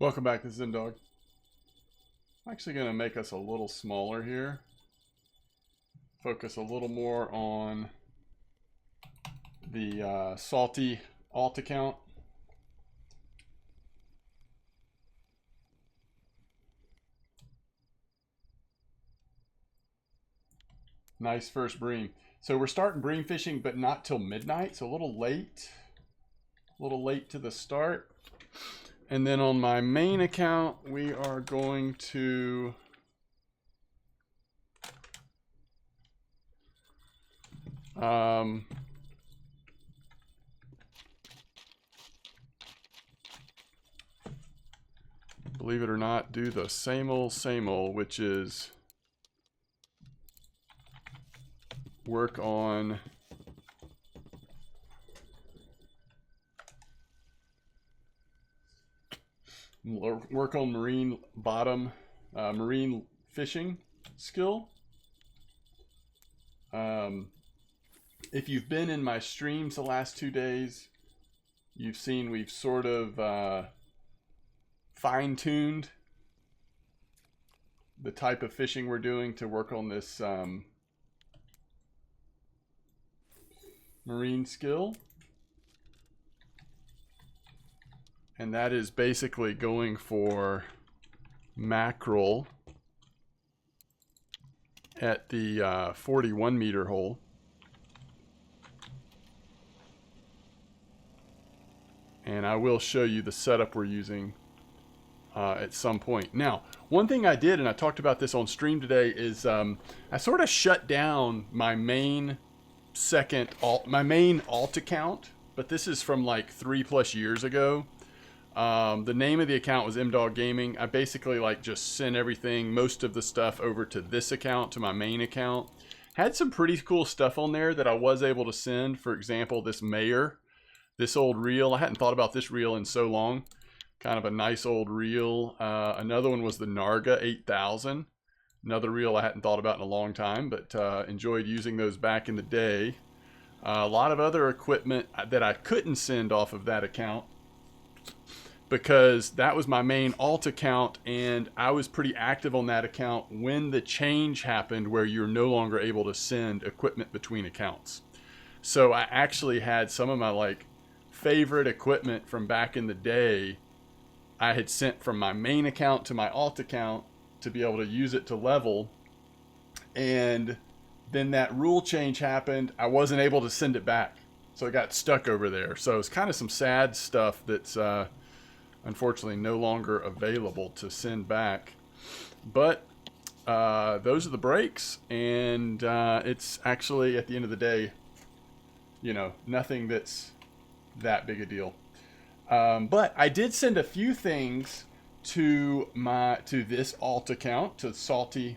Welcome back to SaltyMDawg. I'm actually going to make us a little smaller here. Focus a little more on the Salty alt account. Nice first bream. So we're starting bream fishing, but not till midnight, so a little late. A little late to the start. And then on my main account, we are going to believe it or not, do the same old, which is work on marine bottom, marine fishing skill. If you've been in my streams the last 2 days, you've seen we've sort of fine-tuned the type of fishing we're doing to work on this marine skill. And that is basically going for mackerel at the 41 meter hole. And I will show you the setup we're using at some point. Now, one thing I did, and I talked about this on stream today, is I sort of shut down my main alt account, but this is from like 3+ years ago. The name of the account was MDawg Gaming. I basically just sent everything, most of the stuff, over to this account, to my main account. Had some pretty cool stuff on there that I was able to send. For example, this mayor, this old reel. I hadn't thought about this reel in so long. Kind of a nice old reel. Another one was the Narga 8000. Another reel I hadn't thought about in a long time, but enjoyed using those back in the day. A lot of other equipment that I couldn't send off of that account, because that was my main alt account, and I was pretty active on that account when the change happened where you're no longer able to send equipment between accounts. So I actually had some of my favorite equipment from back in the day I had sent from my main account to my alt account to be able to use it to level. And then that rule change happened. I wasn't able to send it back, so it got stuck over there. So it's kind of some sad stuff that's unfortunately no longer available to send back. But those are the breaks, and it's actually, at the end of the day, nothing that's that big a deal. But I did send a few things to this alt account, to SaltyMDawg.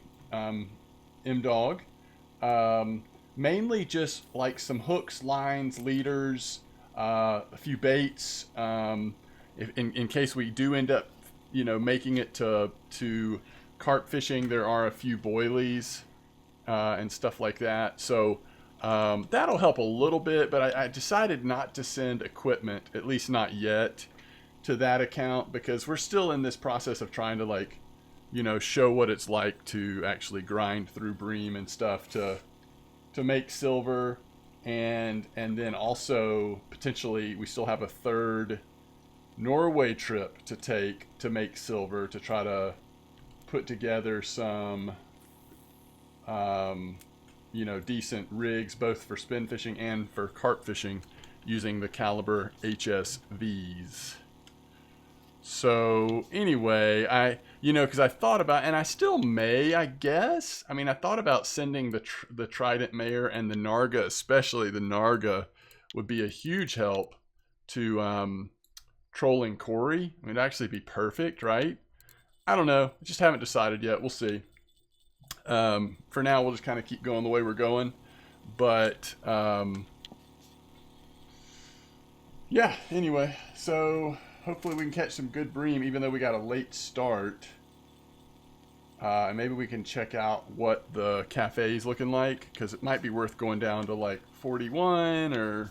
Mainly just some hooks, lines, leaders, a few baits. In case we do end up, making it to carp fishing, there are a few boilies and stuff like that. So that'll help a little bit, but I decided not to send equipment, at least not yet, to that account, because we're still in this process of trying to show what it's like to actually grind through bream and stuff to make silver, and then also potentially we still have a third Norway trip to take to make silver, to try to put together some decent rigs, both for spin fishing and for carp fishing, using the caliber HSVs. So anyway, because I thought about, and I still may, I guess. I mean, I thought about sending the Trident Mayor and the Narga, especially the Narga, would be a huge help to trolling Corey. I mean, it'd actually be perfect, right? I don't know. Just haven't decided yet. We'll see. For now, we'll just kind of keep going the way we're going. But yeah. Anyway, so hopefully we can catch some good bream, even though we got a late start. And maybe we can check out what the cafe is looking like, because it might be worth going down to 41 or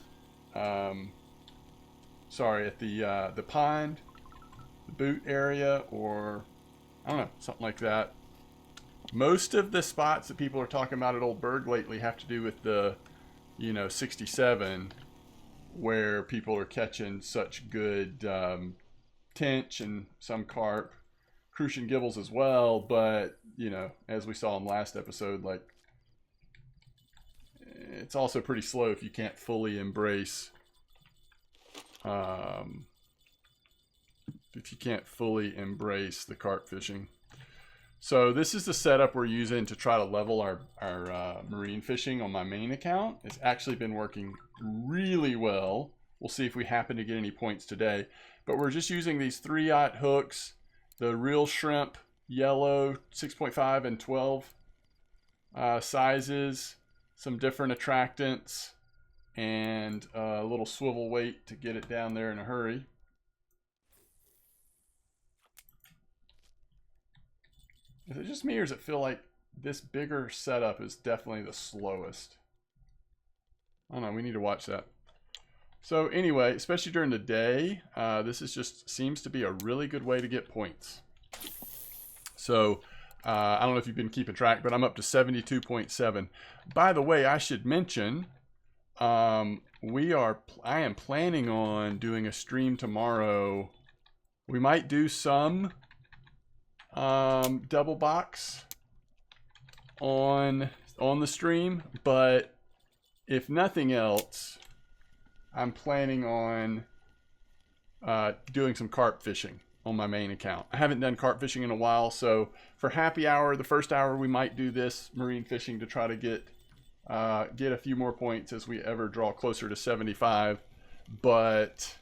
sorry, at the pond, the boot area, or I don't know, something like that. Most of the spots that people are talking about at Old Berg lately have to do with the, 67, where people are catching such good tench and some carp, crucian gibbles as well. But, as we saw in the last episode, like, it's also pretty slow if you can't fully embrace the carp fishing. So this is the setup we're using to try to level our marine fishing on my main account. It's actually been working really well. We'll see if we happen to get any points today. But we're just using these 3/0 hooks, the Real Shrimp yellow 6.5 and 12 sizes, some different attractants, and a little swivel weight to get it down there in a hurry. Is it just me, or does it feel like this bigger setup is definitely the slowest? I don't know, we need to watch that. So anyway, especially during the day, this is just seems to be a really good way to get points. So I don't know if you've been keeping track, but I'm up to 72.7. By the way, I should mention, I am planning on doing a stream tomorrow. We might do some double box on the stream, but if nothing else, I'm planning on doing some carp fishing on my main account. I haven't done carp fishing in a while, so for happy hour, the first hour, we might do this marine fishing to try to get a few more points as we ever draw closer to 75. But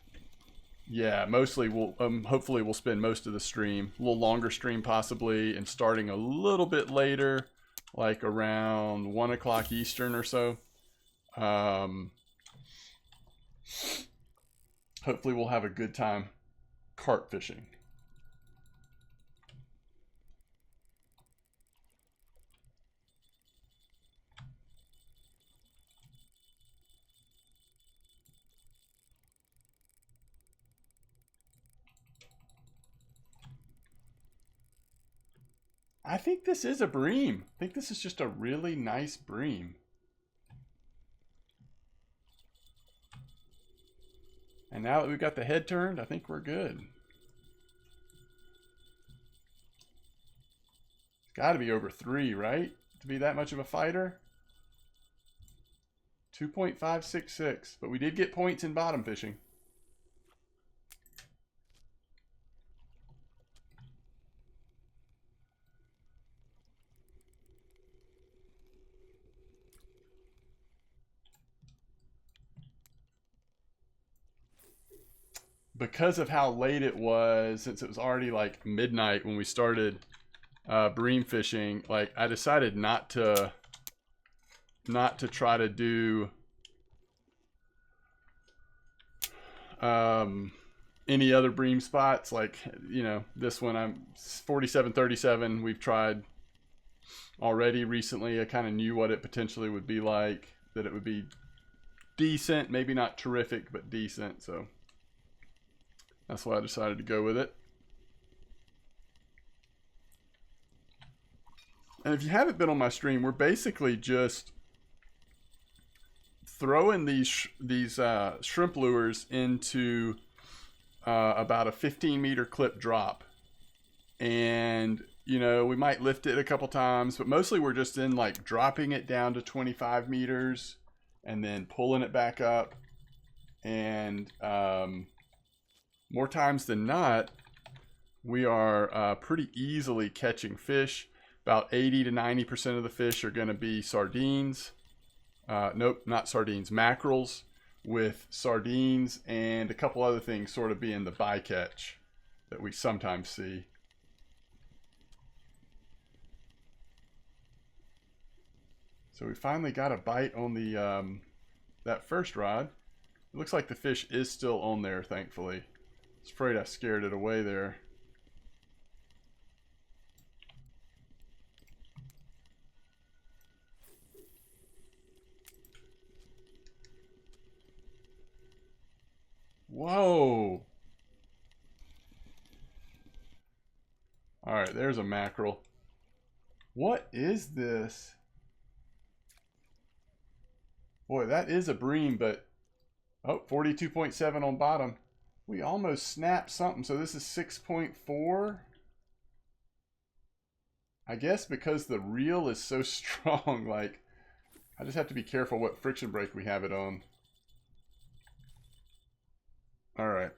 yeah, mostly we'll hopefully we'll spend most of the stream, a little longer stream possibly, and starting a little bit later, like around 1 o'clock Eastern or so. Hopefully we'll have a good time carp fishing. I think this is a bream. I think this is just a really nice bream. And now that we've got the head turned, I think we're good. It's got to be over 3, right? To be that much of a fighter. 2.566. But we did get points in bottom fishing. Because of how late it was, since it was already like midnight when we started bream fishing, like I decided not to try to do any other bream spots. Like, this one, I'm 4737, we've tried already recently. I kind of knew what it potentially would be like, that it would be decent, maybe not terrific, but decent. So that's why I decided to go with it. And if you haven't been on my stream, we're basically just throwing these shrimp lures into about a 15-meter clip drop. And, we might lift it a couple times, but mostly we're just in like dropping it down to 25 meters and then pulling it back up. And more times than not, we are pretty easily catching fish. About 80 to 90% of the fish are going to be sardines. Nope, not sardines, mackerels, with sardines and a couple other things sort of being the bycatch that we sometimes see. So we finally got a bite on the that first rod. It looks like the fish is still on there, thankfully. I was afraid I scared it away there. Whoa. right, there's a mackerel. What is this? Boy, that is a bream, but oh, 42.7 on bottom. We almost snapped something. So this is 6.4. I guess because the reel is so strong, like, I just have to be careful what friction brake we have it on. All right.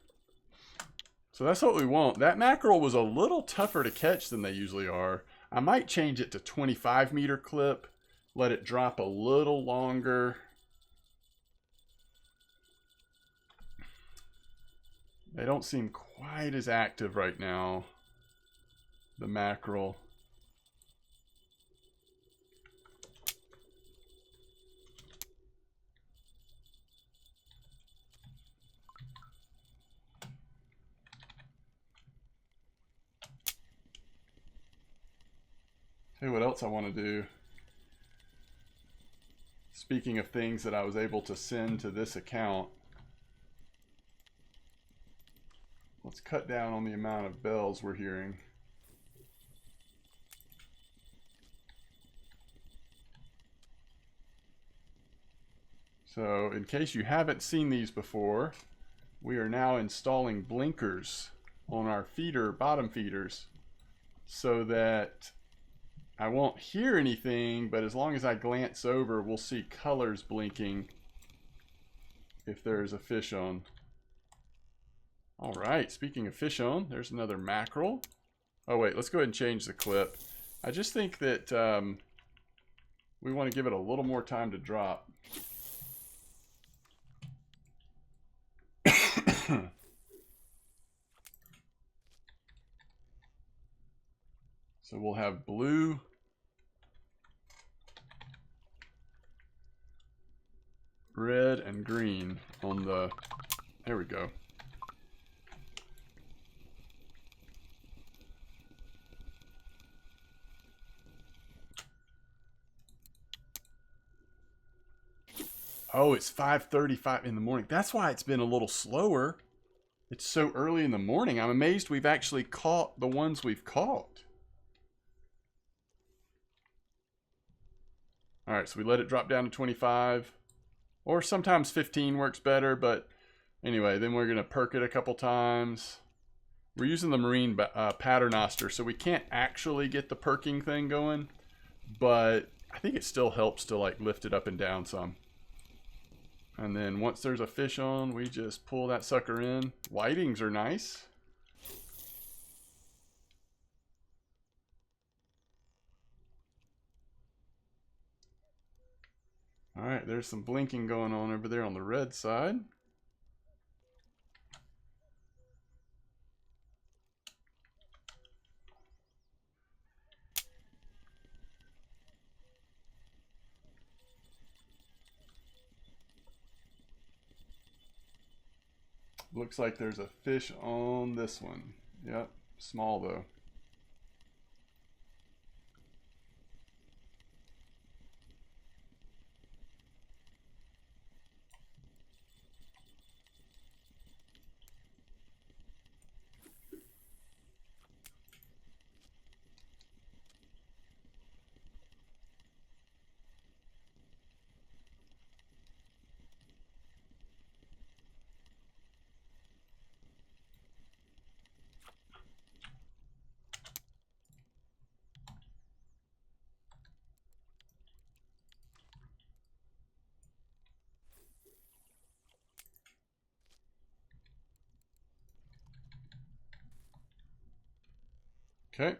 So that's what we want. That mackerel was a little tougher to catch than they usually are. I might change it to 25 meter clip, let it drop a little longer. They don't seem quite as active right now, the mackerel. Tell you what else I want to do. Speaking of things that I was able to send to this account, let's cut down on the amount of bells we're hearing. So in case you haven't seen these before, we are now installing blinkers on our feeder, bottom feeders, so that I won't hear anything, but as long as I glance over, we'll see colors blinking if there's a fish on. All right, speaking of fish on, there's another mackerel. Oh wait, let's go ahead and change the clip. I just think that we want to give it a little more time to drop. So we'll have blue, red, and green on the, there we go. Oh, it's 5:35 in the morning. That's why it's been a little slower. It's so early in the morning. I'm amazed we've actually caught the ones we've caught. All right, so we let it drop down to 25. Or sometimes 15 works better, but anyway, then we're gonna perk it a couple times. We're using the marine paternoster, so we can't actually get the perking thing going, but I think it still helps to like lift it up and down some. And then once there's a fish on, we just pull that sucker in. Whitings are nice. All right, there's some blinking going on over there on the red side. Looks like there's a fish on this one. Yep, small though. Okay.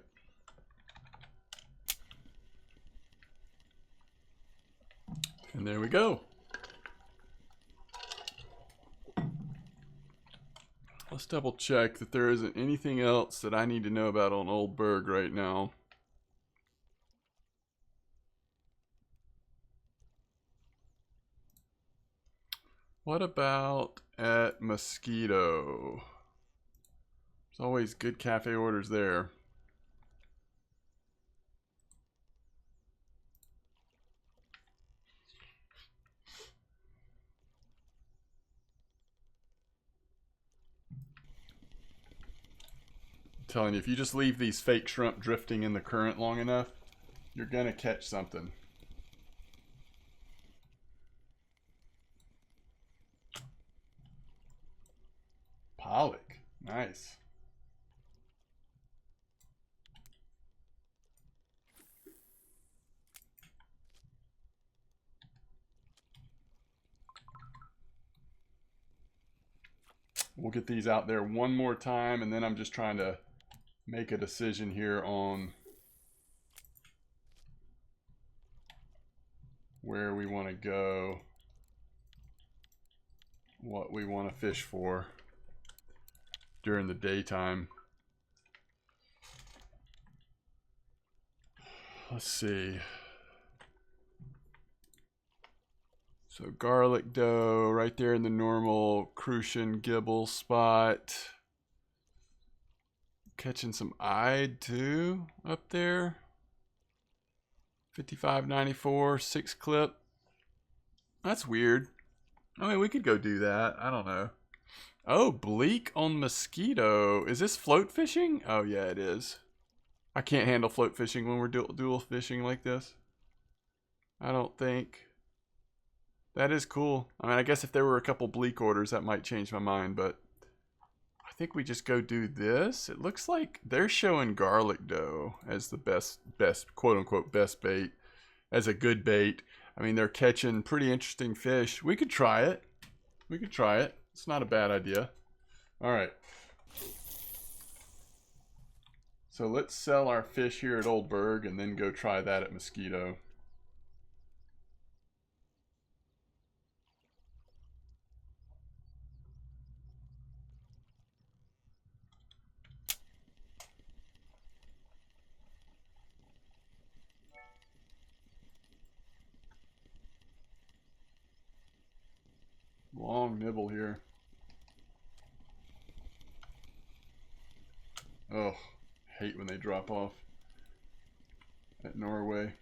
And there we go. Let's double check that there isn't anything else that I need to know about on Old Berg right now. What about at Mosquito? There's always good cafe orders there. telling you, if you just leave these fake shrimp drifting in the current long enough, you're gonna catch something. Pollock, nice. We'll get these out there one more time, and then I'm just trying to make a decision here on where we want to go, what we want to fish for during the daytime. Let's see. So garlic dough right there in the normal crucian gibble spot. Catching some eyed too up there. 55.94, 6 clip. That's weird. I mean, we could go do that. I don't know. Oh, bleak on mosquito. Is this float fishing? Oh yeah, it is. I can't handle float fishing when we're dual fishing like this. I don't think. That is cool. I mean, I guess if there were a couple bleak orders, that might change my mind, but I think we just go do this. It looks like they're showing garlic dough as the best quote unquote best bait, as a good bait. I mean, they're catching pretty interesting fish. We could try it. We could try it. It's not a bad idea. All right. So let's sell our fish here at Old Berg and then go try that at Mosquito. Long nibble here. Oh, hate when they drop off at Norway.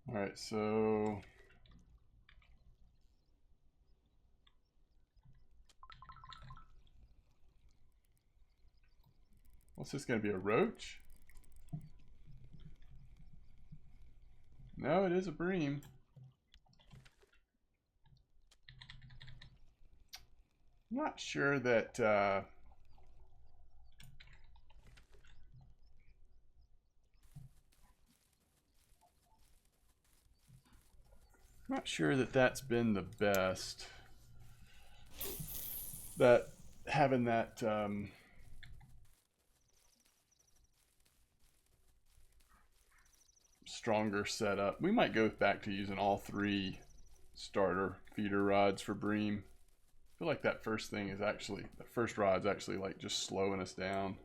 All right, so what's this going to be, a roach? No, it is a bream. I'm not sure that that's been the best. That having that stronger setup. We might go back to using all 3 starter feeder rods for bream. I feel like that first thing is actually, that first rod's actually like just slowing us down.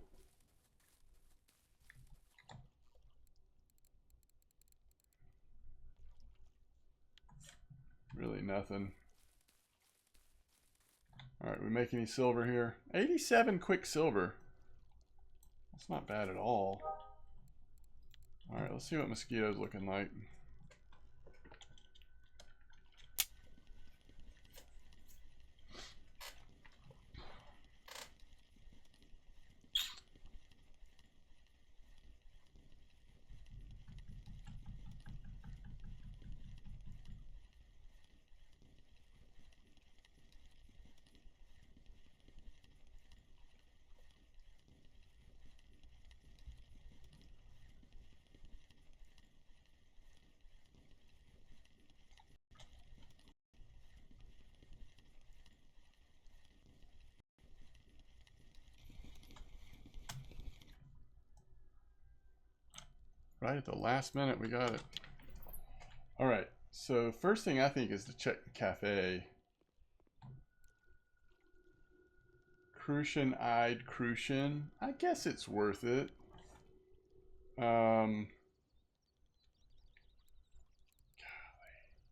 Really nothing. All right, we make any silver here? 87 quicksilver. That's not bad at all. All right, let's see what Mosquito's looking like. Right at the last minute, we got it. All right, so first thing I think is to check the cafe. Crucian-eyed crucian. I guess it's worth it. Golly,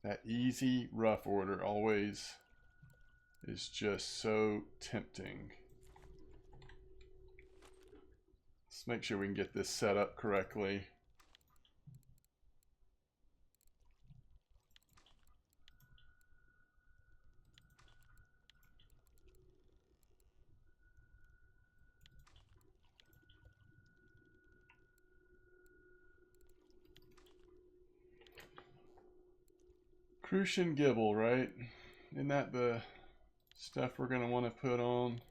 that easy rough order always is just so tempting. Let's make sure we can get this set up correctly. Crucian Gibble, right? Isn't that the stuff we're going to want to put on?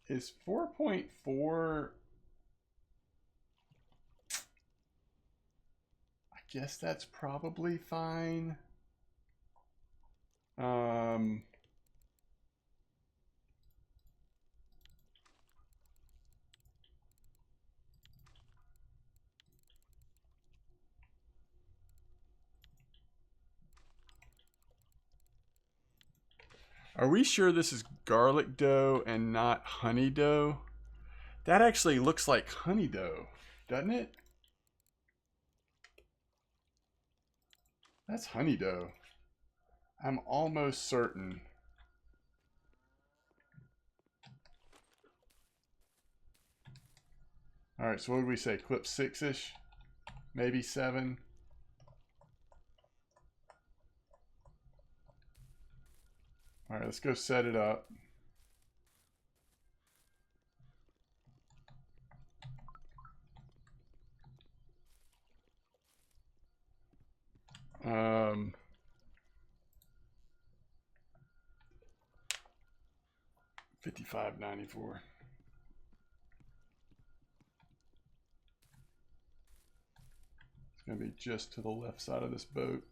Is 4.4... I guess that's probably fine. Are we sure this is garlic dough and not honey dough? That actually looks like honey dough, doesn't it? That's honey dough. I'm almost certain. All right, so what did we say? Clip 6-ish? Maybe 7? All right, let's go set it up. $55.94. It's gonna be just to the left side of this boat.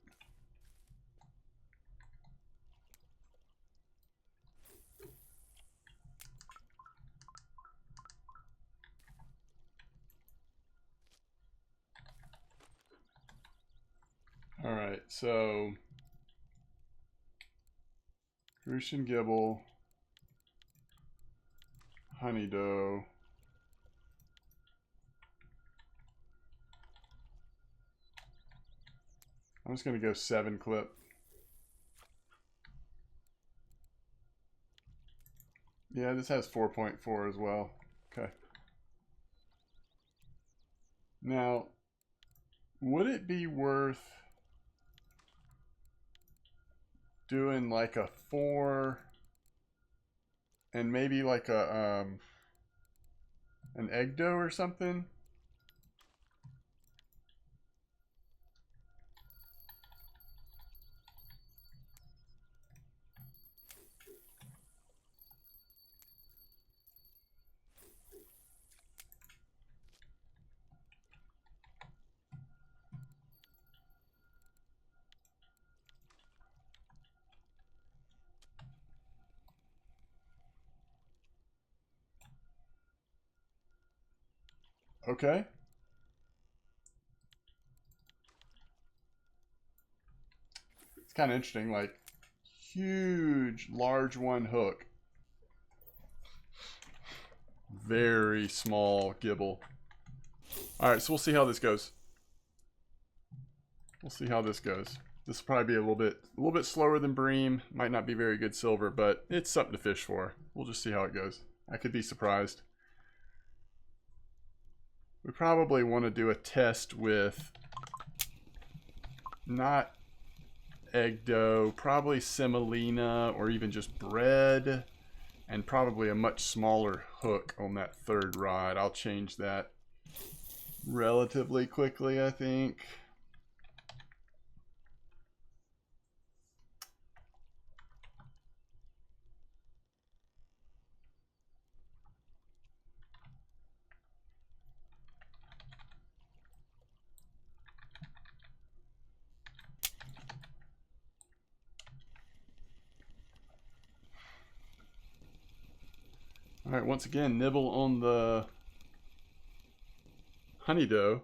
All right, so Crucian Gibble, honey dough. I'm just gonna go 7 clip. Yeah, this has 4.4 as well. Okay. Now, would it be worth doing like a 4 and maybe like a an egg dough or something? Okay. It's kind of interesting, like huge, large one hook. Very small gibble. All right, so we'll see how this goes. We'll see how this goes. This will probably be a little bit slower than bream. Might not be very good silver, but it's something to fish for. We'll just see how it goes. I could be surprised. We probably want to do a test with not egg dough, probably semolina or even just bread, and probably a much smaller hook on that third rod. I'll change that relatively quickly, I think. All right, once again, nibble on the honey dough.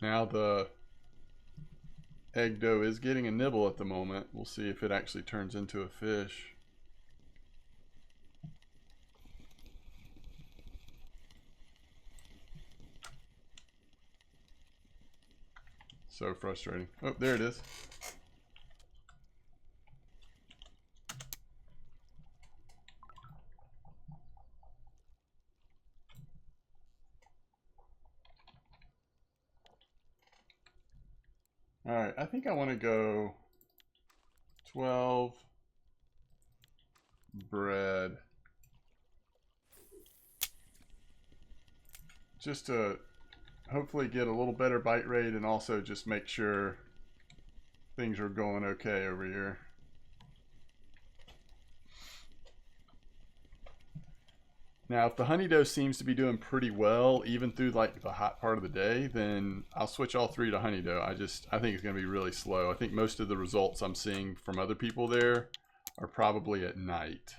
Now the egg dough is getting a nibble at the moment. We'll see if it actually turns into a fish. So frustrating. Oh, there it is. All right, I think I want to go 12 bread. Just to hopefully get a little better bite rate and also just make sure things are going okay over here. Now, if the honey dough seems to be doing pretty well, even through like the hot part of the day, then I'll switch all three to honey dough. I think it's going to be really slow. I think most of the results I'm seeing from other people there are probably at night.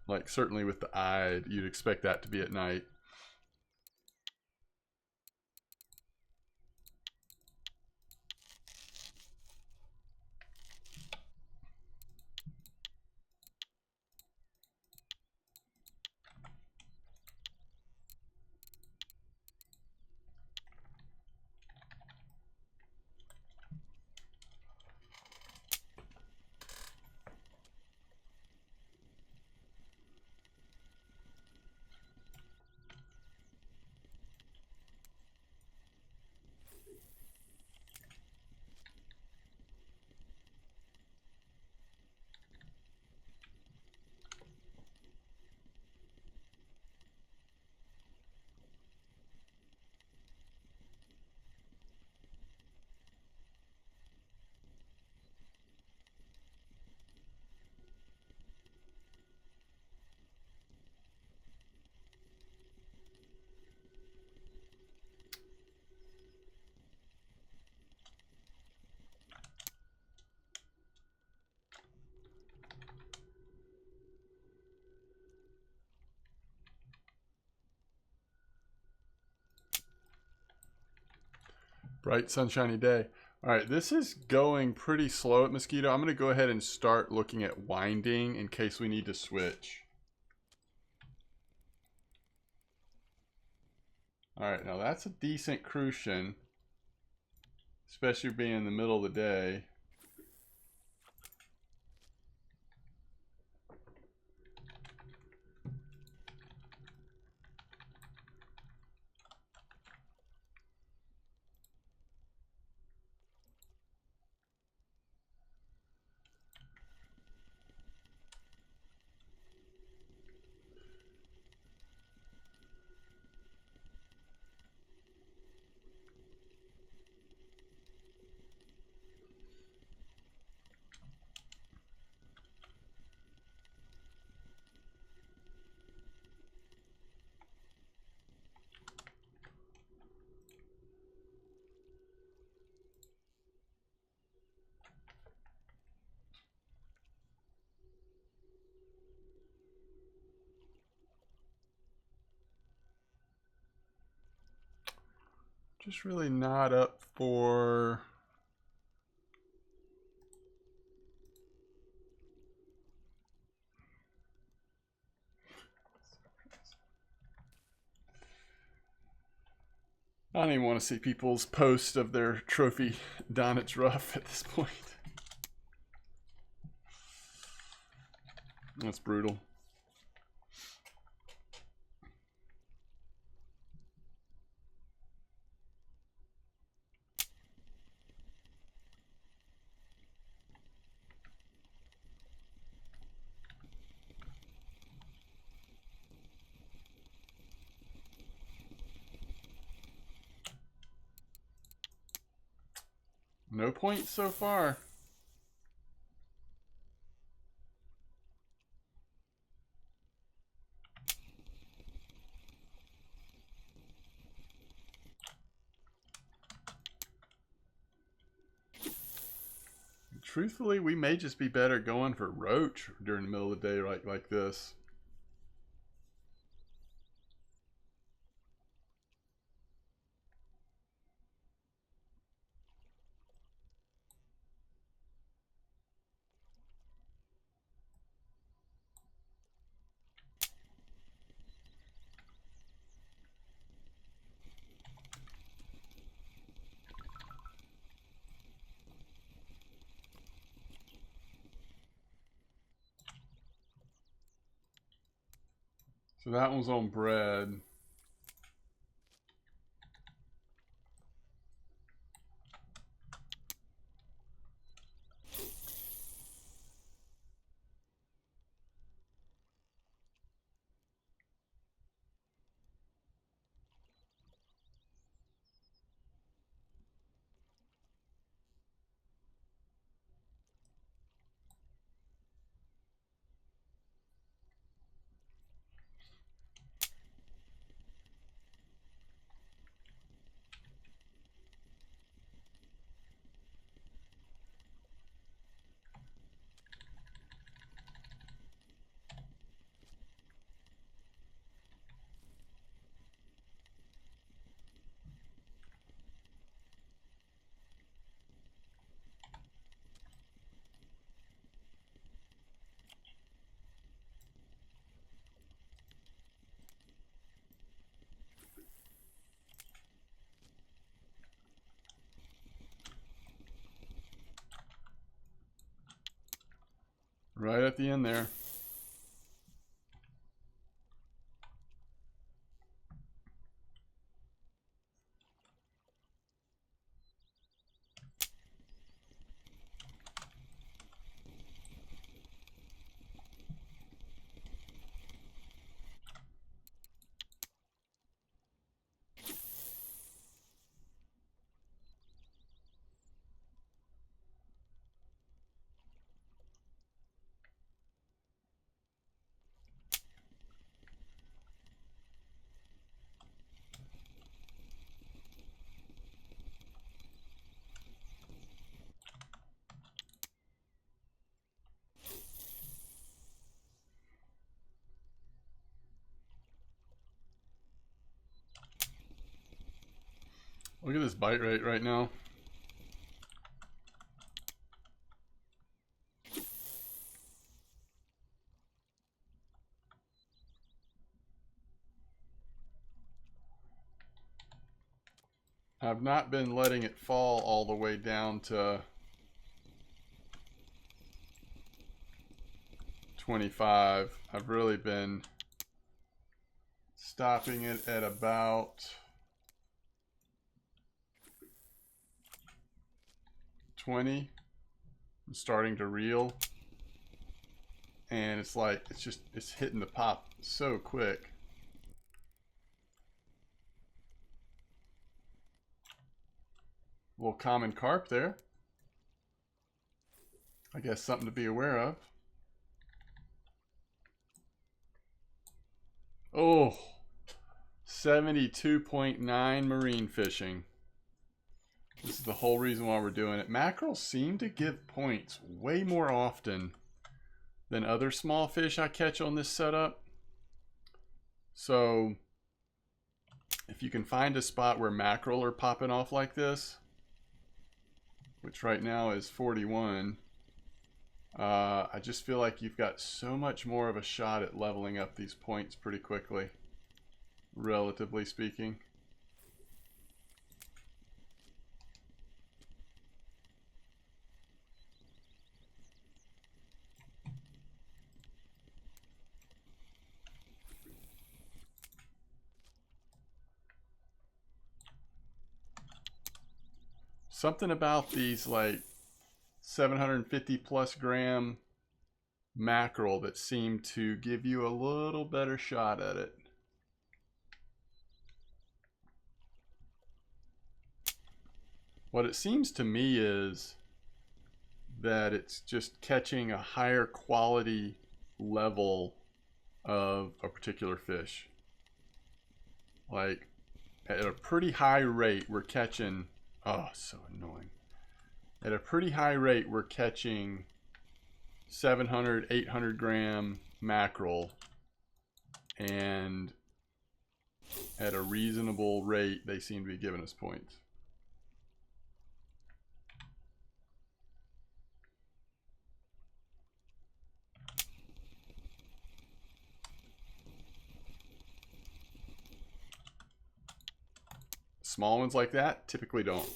Like certainly with the eye, you'd expect that to be at night. Bright sunshiny day. All right, this is going pretty slow at Mosquito. I'm going to go ahead and start looking at winding in case we need to switch. All right, now that's a decent crucian, especially being in the middle of the day. Just really not up for... I don't even want to see people's posts of their trophy done. It's rough at this point. That's brutal. No points so far. Truthfully, we may just be better going for roach during the middle of the day like this. So that one's on bread. Right at the end there. Look at this bite rate right now. I've not been letting it fall all the way down to 25. I've really been stopping it at about 20. I'm starting to reel, and it's like it's hitting the pop so quick. A little common carp there. I guess something to be aware of. Oh, 72.9 marine fishing. This is the whole reason why we're doing it. Mackerel seem to give points way more often than other small fish I catch on this setup. So if you can find a spot where mackerel are popping off like this, which right now is 41, I just feel like you've got so much more of a shot at leveling up these points pretty quickly, relatively speaking. Something about these like 750 plus gram mackerel that seem to give you a little better shot at it. What it seems to me is that it's just catching a higher quality level of a particular fish. Like at a pretty high rate, we're catching, oh, so annoying. At a pretty high rate, we're catching 700, 800 gram mackerel, and at a reasonable rate, they seem to be giving us points. Small ones like that typically don't.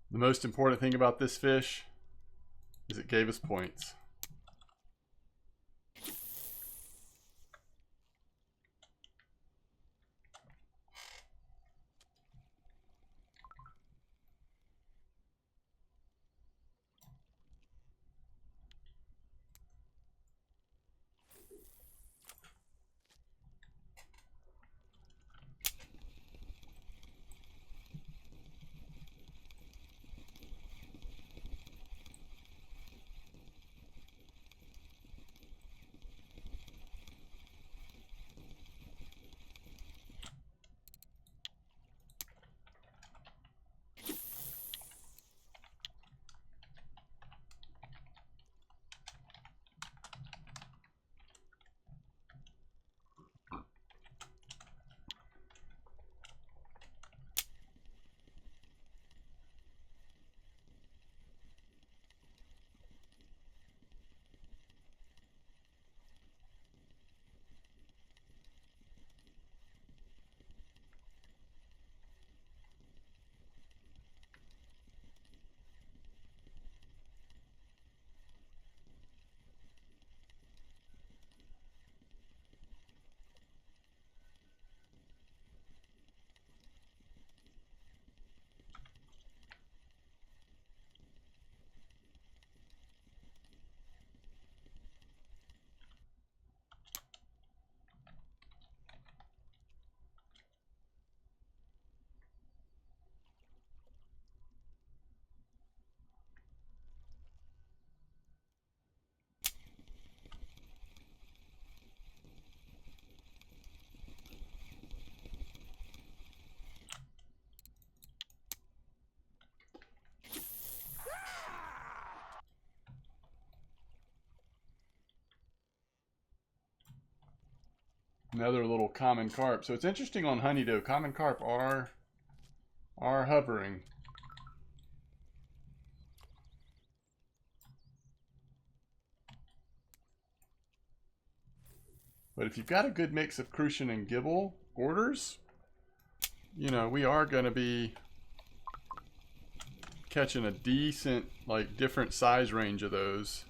The most important thing about this fish is it gave us points. Another little common carp. So it's interesting on honeydew. Common carp are hovering. But if you've got a good mix of crucian and gibel orders, you know, we are going to be catching a decent, like, different size range of those.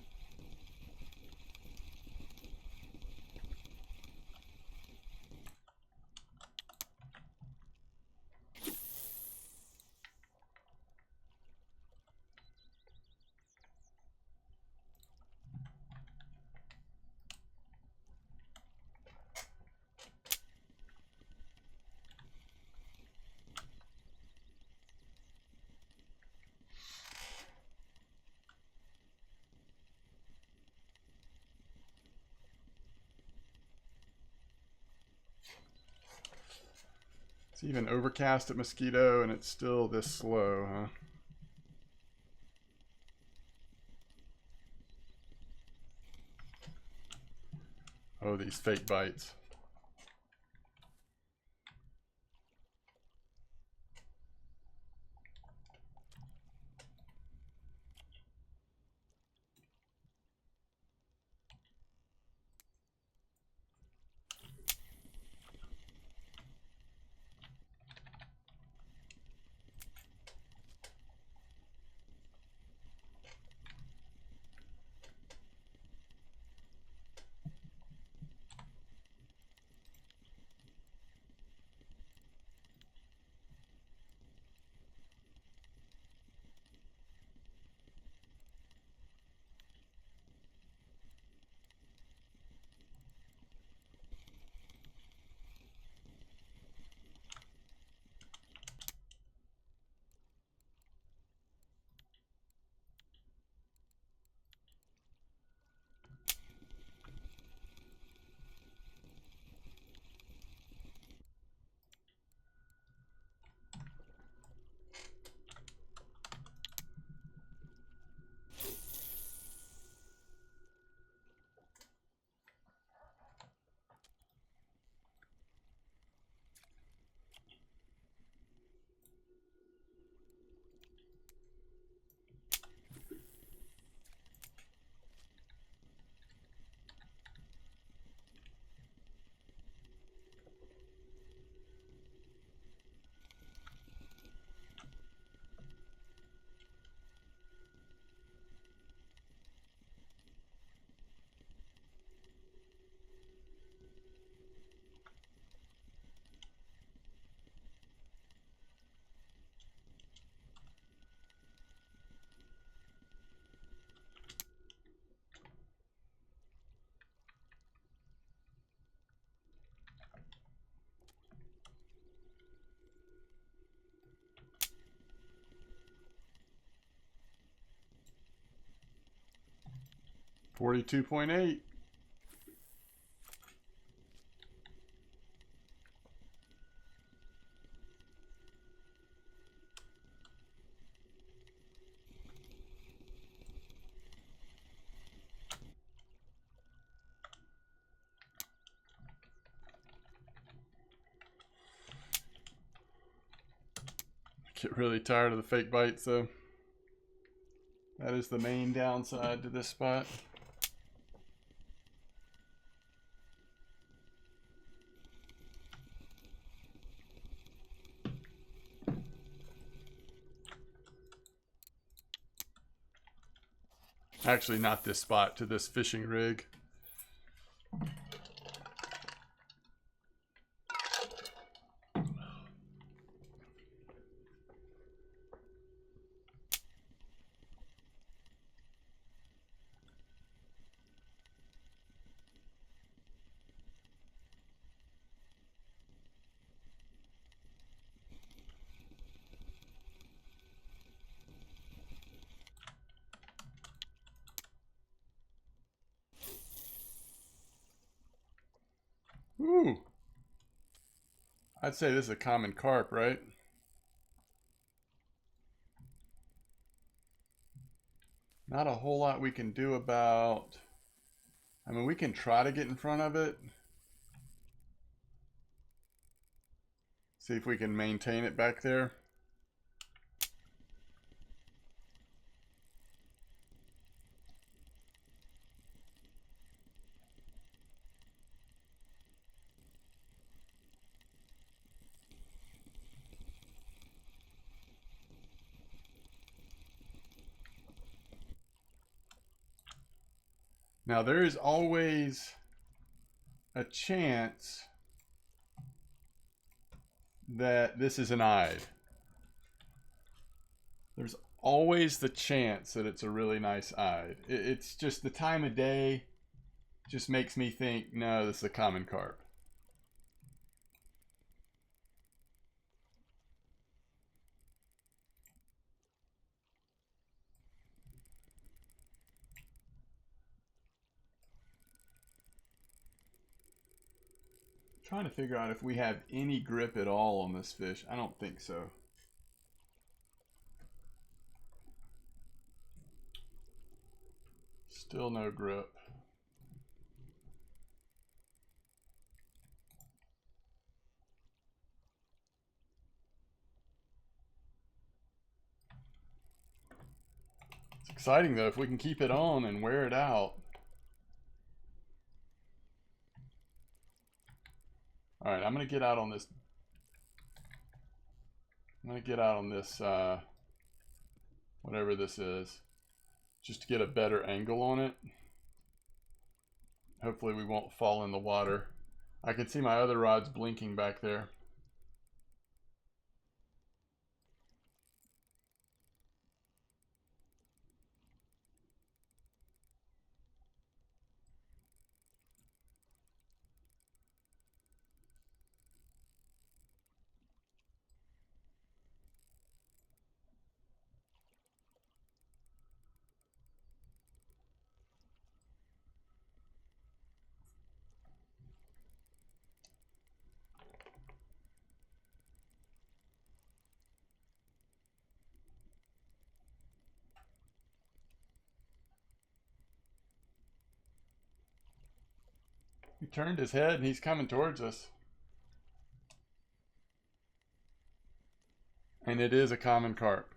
It's even overcast at Mosquito and it's still this slow, huh? Oh, these fake bites. 42.8. Get really tired of the fake bites though. That is the main downside to this spot. Actually, not this spot, to this fishing rig. Ooh. I'd say this is a common carp, right? Not a whole lot we can do about... I mean, we can try to get in front of it. See if we can maintain it back there. Now, there is always a chance that this is an eyed. There's always the chance that it's a really nice eyed. It's just the time of day just makes me think, no, this is a common carp. Trying to figure out if we have any grip at all on this fish. I don't think so. Still no grip. It's exciting though if we can keep it on and wear it out. All right, I'm gonna get out on this. I'm gonna get out on this, whatever this is, just to get a better angle on it. Hopefully we won't fall in the water. I can see my other rods blinking back there. He turned his head and he's coming towards us. And it is a common carp.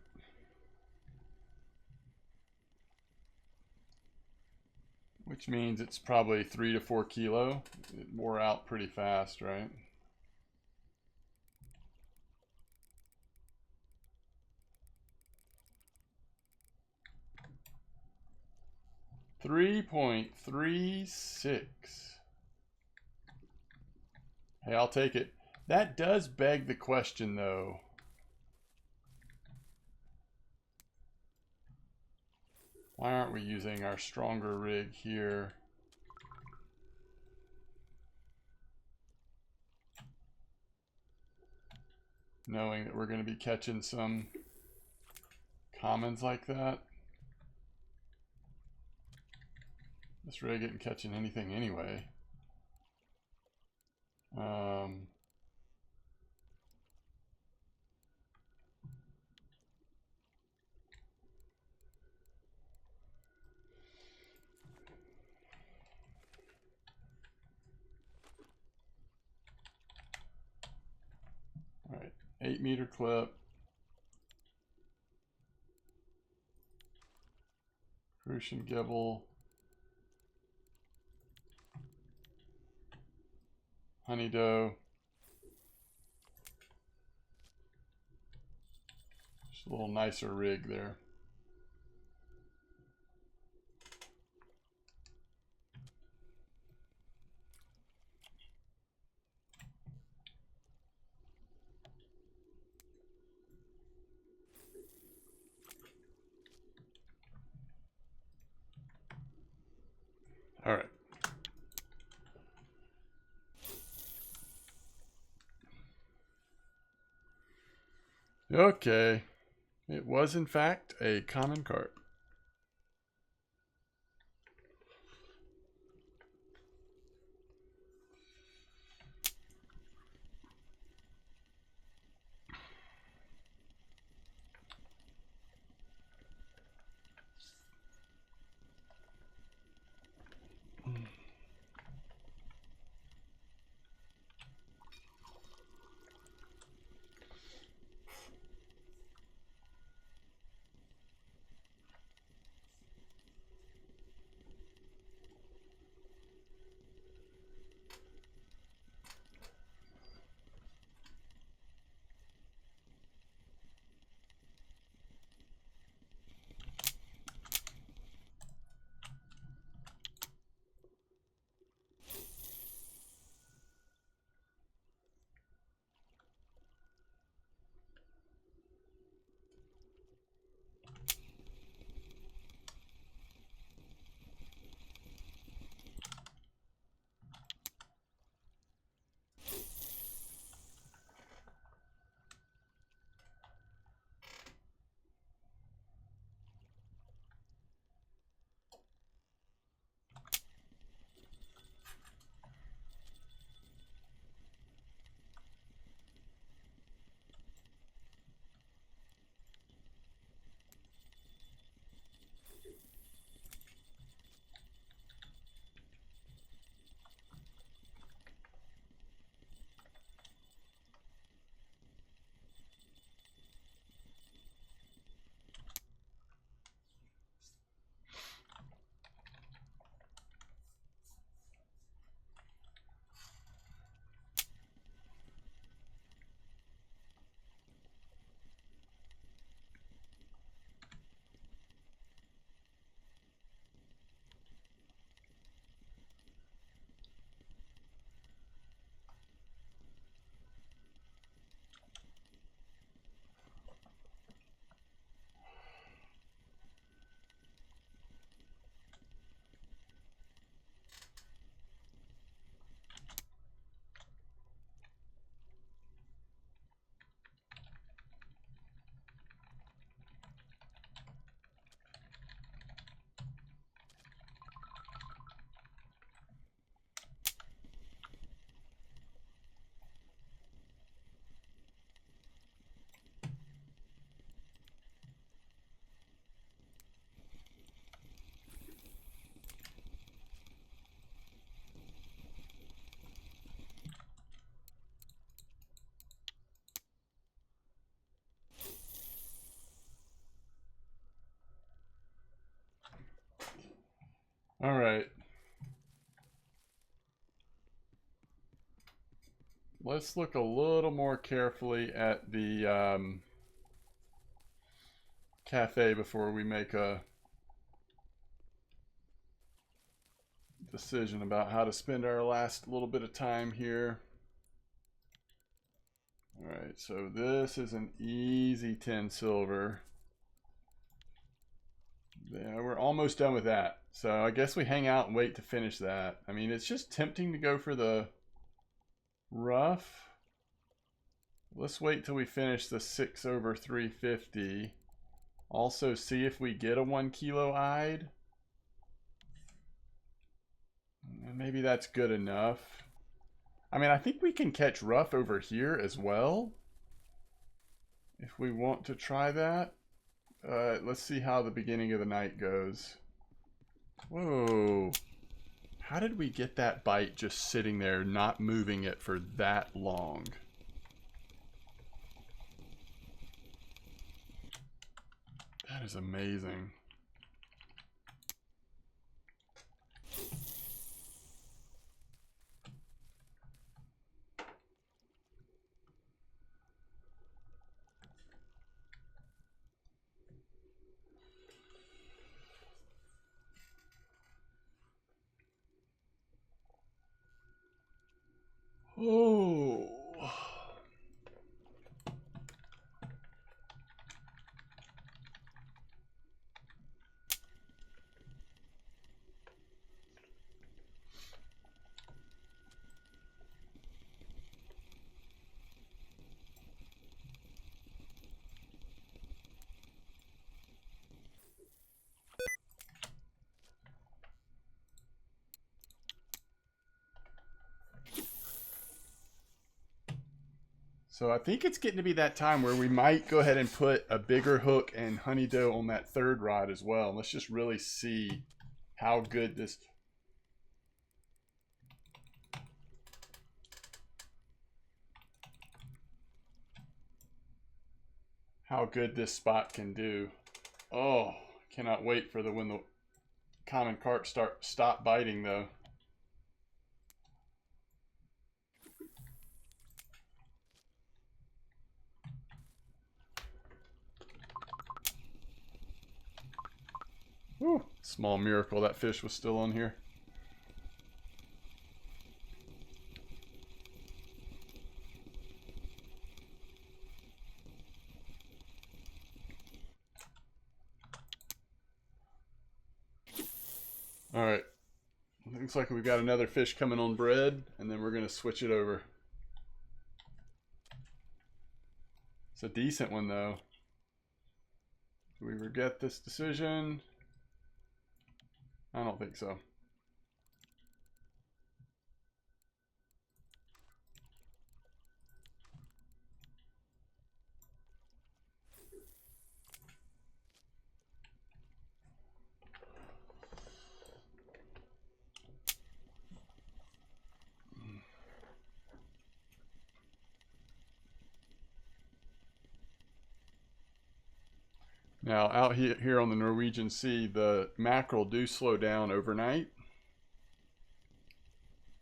Which means it's probably 3 to 4 kilo. It wore out pretty fast, right? $3.36. Hey, I'll take it. That does beg the question, though. Why aren't we using our stronger rig here? Knowing that we're going to be catching some commons like that. This rig isn't catching anything anyway. All right, 8-meter clip. Crucian gibble. Honey doe. Just a little nicer rig there. All right. Okay. It was, in fact, a common carp. All right. Let's look a little more carefully at the cafe before we make a decision about how to spend our last little bit of time here. All right, so this is an easy 10 silver. Yeah, we're almost done with that. So I guess we hang out and wait to finish that. I mean, it's just tempting to go for the rough. Let's wait till we finish the 6 over 350. Also see if we get a 1 kilo eyed. Maybe that's good enough. I mean, I think we can catch rough over here as well, if we want to try that. Let's see how the beginning of the night goes. Whoa. How did we get that bite just sitting there, not moving it for that long? That is amazing. Oh. So I think it's getting to be that time where we might go ahead and put a bigger hook and honey dough on that third rod as well. Let's just really see how good this... how good this spot can do. Oh, cannot wait for when the common carp stop biting though. Whew, small miracle that fish was still on here. All right, looks like we've got another fish coming on bread, and then we're gonna switch it over. It's a decent one though. Do we regret this decision? I don't think so. Now, out here on the Norwegian Sea, the mackerel do slow down overnight.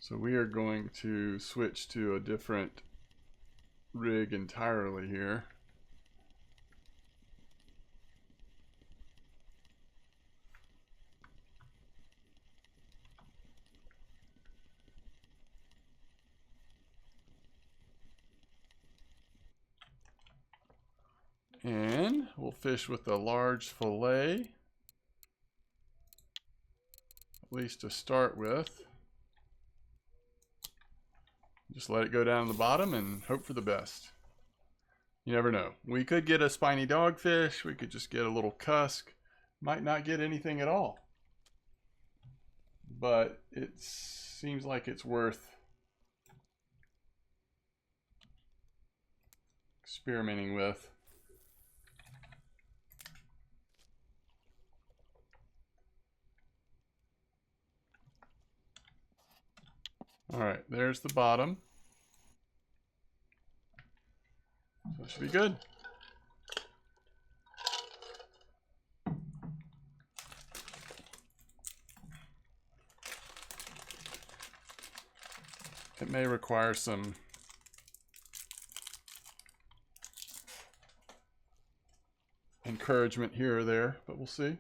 So we are going to switch to a different rig entirely here. And we'll fish with a large fillet, at least to start with. Just let it go down to the bottom and hope for the best. You never know. We could get a spiny dogfish. We could just get a little cusk. Might not get anything at all. But it seems like it's worth experimenting with. All right, there's the bottom. So it should be good. It may require some encouragement here or there, but we'll see.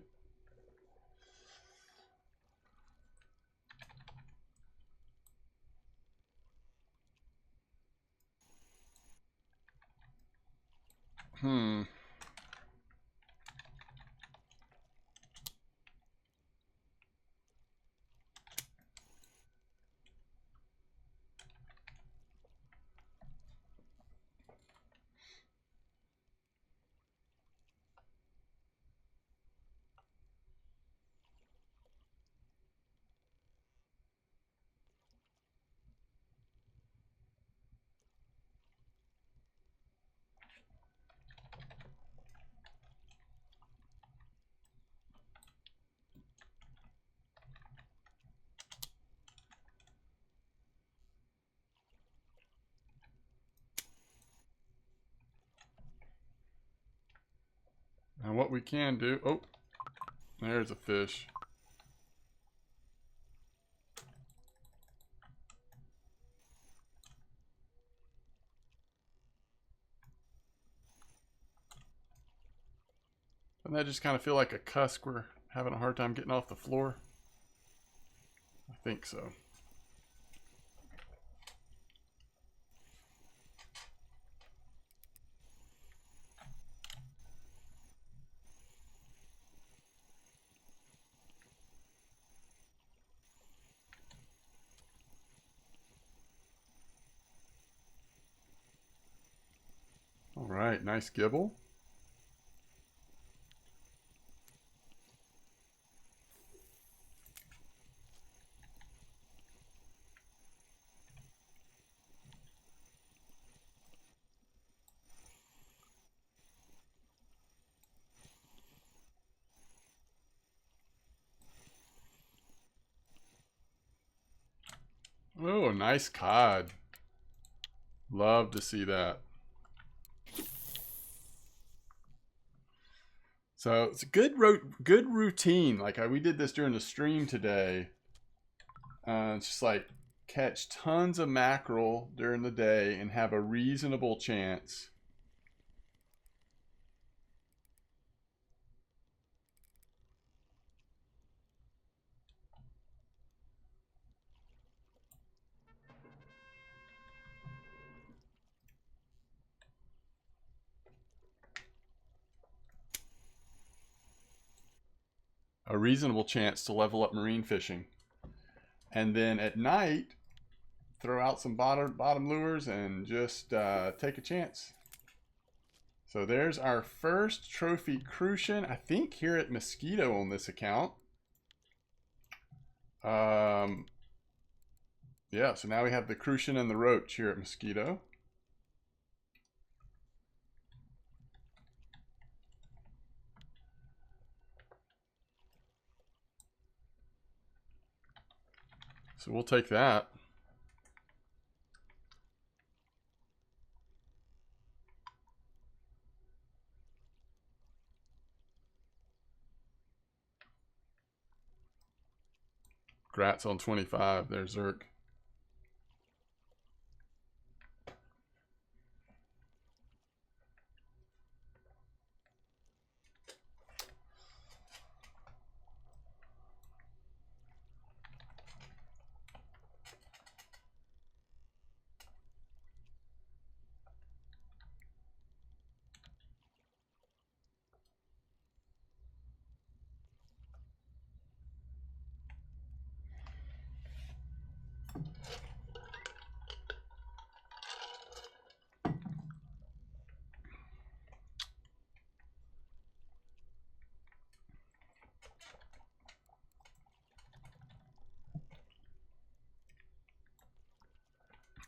what we can do. Oh, there's a fish. Doesn't that just kind of feel like a cusk we're having a hard time getting off the floor? I think so. All right, nice gibble. Oh, nice cod. Love to see that. So it's a good routine. Like we did this during the stream today. It's just like catch tons of mackerel during the day and have a reasonable chance. A reasonable chance to level up marine fishing. And then at night, throw out some bottom lures and just take a chance. So there's our first trophy crucian, I think here at Mosquito on this account. Yeah, so now we have the crucian and the roach here at Mosquito. So we'll take that. Grats on 25. There's Zerk.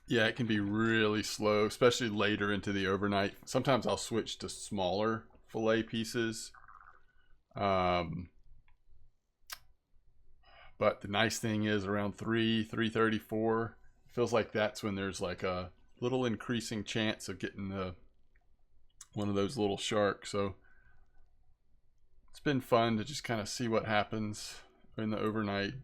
Yeah, it can be really slow, especially later into the overnight. Sometimes I'll switch to smaller fillet pieces. But the nice thing is around 3:34, feels like that's when there's like a little increasing chance of getting one of those little sharks. So it's been fun to just kind of see what happens in the overnight,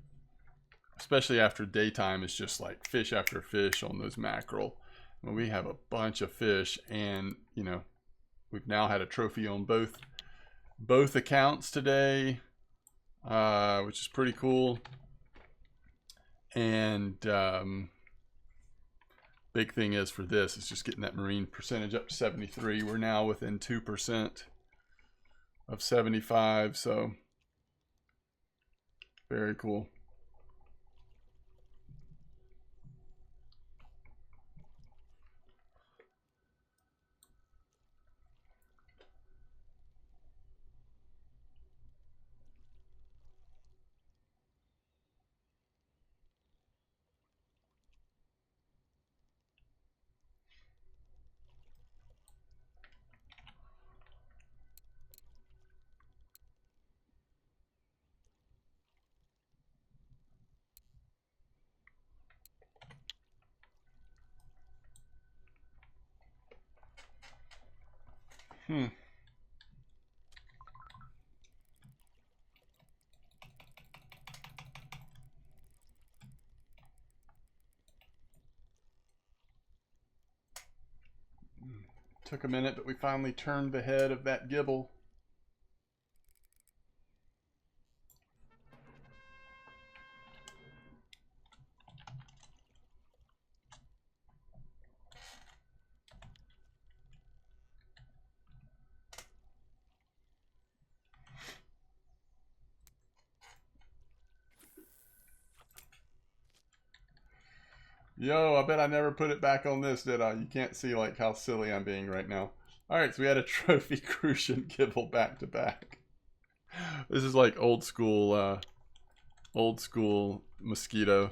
especially after daytime. It's just like fish after fish on those mackerel. When we have a bunch of fish, and you know, we've now had a trophy on both accounts today, which is pretty cool. And big thing is for this is just getting that marine percentage up to 73. We're now within 2% of 75, so very cool. Took a minute, but we finally turned the head of that gibble. Yo, I bet I never put it back on this, did I? You can't see like how silly I'm being right now. All right, so we had a trophy crucian gibble back to back. This is like old school mosquito.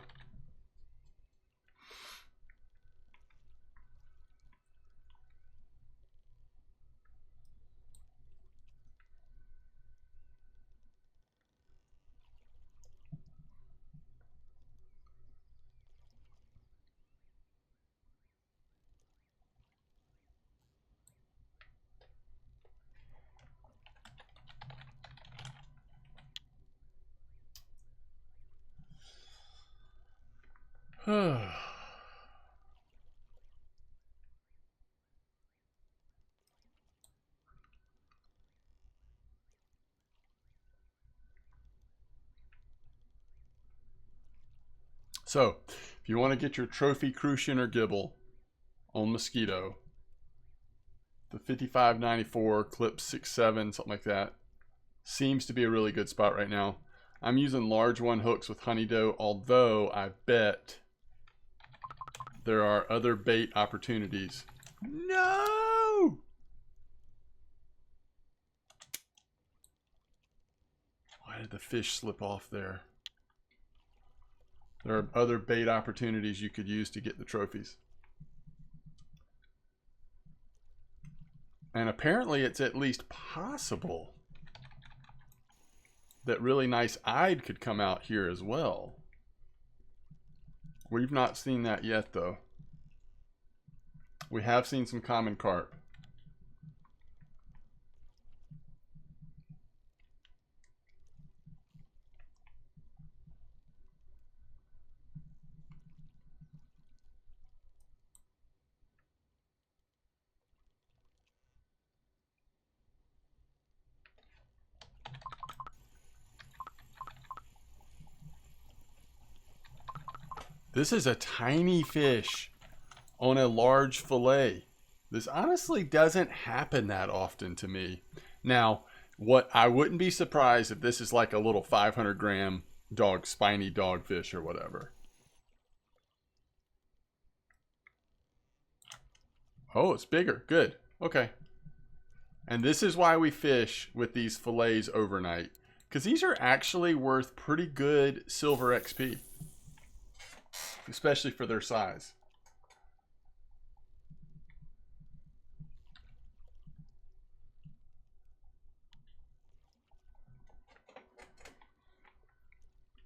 So, if you want to get your trophy crucian or gibble on mosquito, the 5594 clip 6.7, something like that, seems to be a really good spot right now. I'm using large one hooks with honeydew, although I bet there are other bait opportunities. No! Why did the fish slip off there? There are other bait opportunities you could use to get the trophies. And apparently it's at least possible that really nice eyed could come out here as well. We've not seen that yet though. We have seen some common carp. This is a tiny fish on a large fillet. This honestly doesn't happen that often to me. Now, what I wouldn't be surprised if this is like a little 500-gram spiny dogfish or whatever. Oh, it's bigger. Good. Okay. And this is why we fish with these fillets overnight, because these are actually worth pretty good silver XP, especially for their size.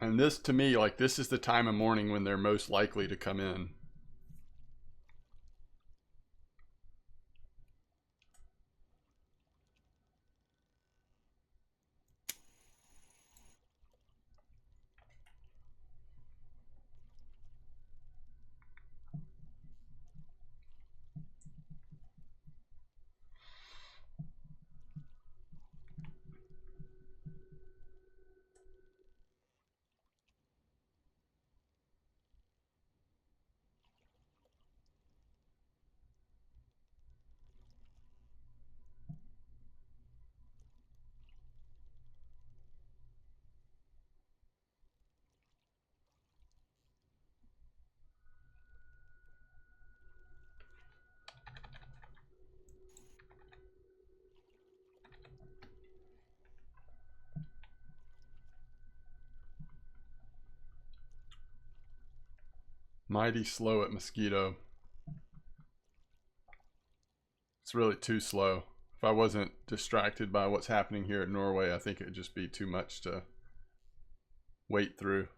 And this, to me, like, this is the time of morning when they're most likely to come in. Mighty slow at mosquito. It's really too slow. If I wasn't distracted by what's happening here at Norway, I think it would just be too much to wait through.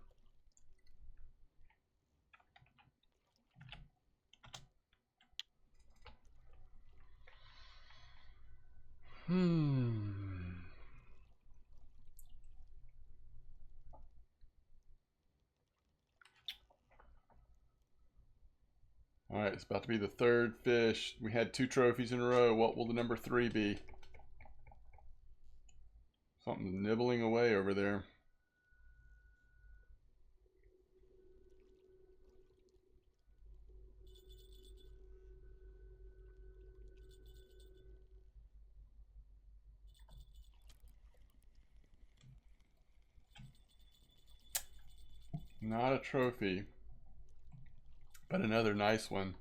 All right, it's about to be the third fish. We had 2 trophies in a row. What will the number 3 be? Something nibbling away over there. Not a trophy, but another nice one.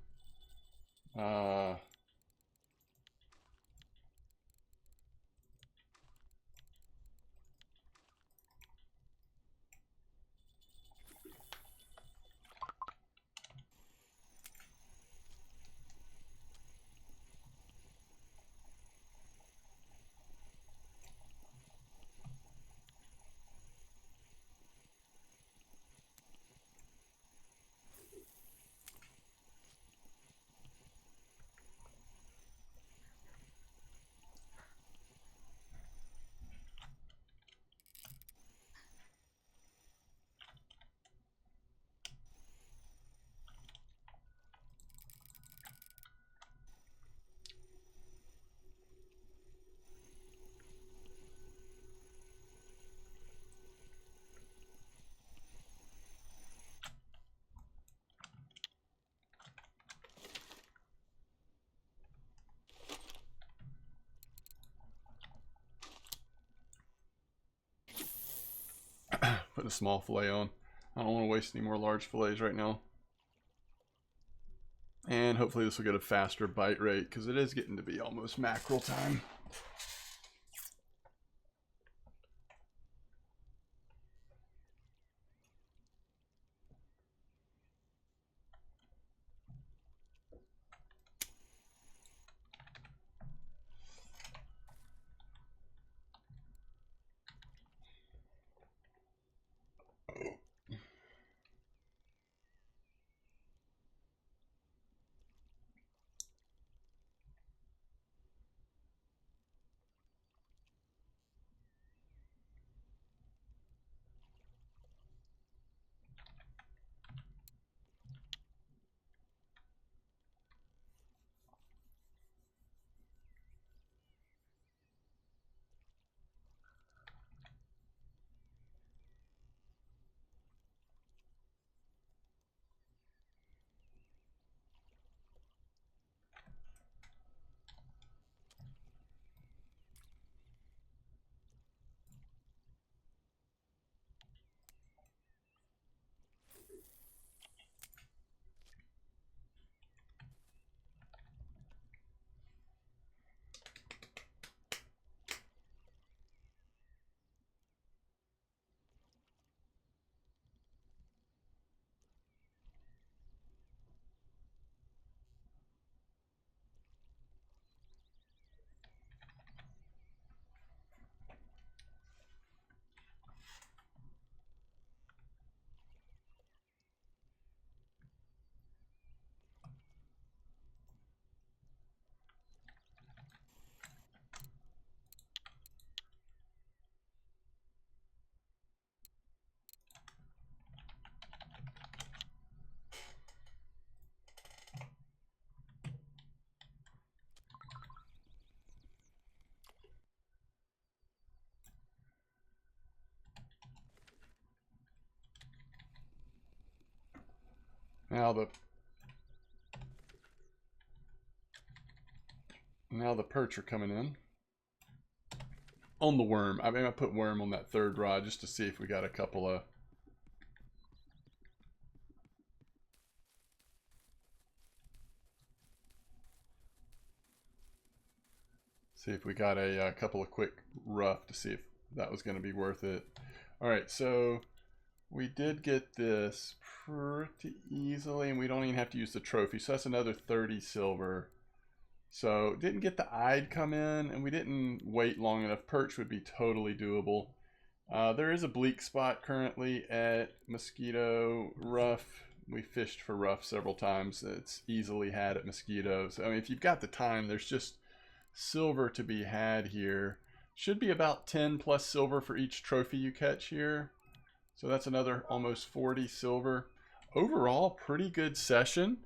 Put a small fillet on. I don't want to waste any more large fillets right now. And hopefully this will get a faster bite rate because it is getting to be almost mackerel time. Now the perch are coming in. On the worm. I mean, I put worm on that third rod just to see if we got a couple of... See if we got a couple of quick rough to see if that was going to be worth it. All right, so we did get this pretty easily, and we don't even have to use the trophy. So that's another 30 silver. So didn't get the eyed come in, and we didn't wait long enough. Perch would be totally doable. There is a bleak spot currently at Mosquito. Rough. We fished for rough several times. It's easily had at Mosquito. So I mean, if you've got the time, there's just silver to be had here. Should be about 10 plus silver for each trophy you catch here. So that's another almost 40 silver. Overall, pretty good session.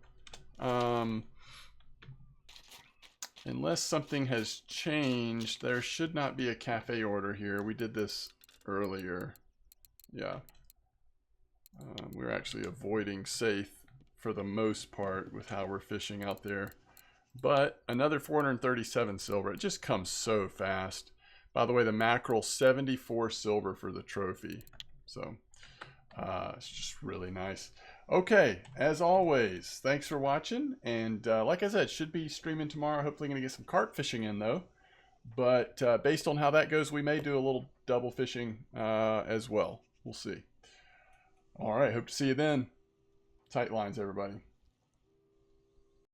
Unless something has changed, there should not be a cafe order here. We did this earlier. Yeah. We're actually avoiding safe for the most part with how we're fishing out there. But another 437 silver. It just comes so fast. By the way, the mackerel, 74 silver for the trophy. So it's just really nice. Okay, as always, thanks for watching. And like I said, should be streaming tomorrow. Hopefully going to get some carp fishing in, though. But based on how that goes, we may do a little double fishing as well. We'll see. All right, hope to see you then. Tight lines, everybody.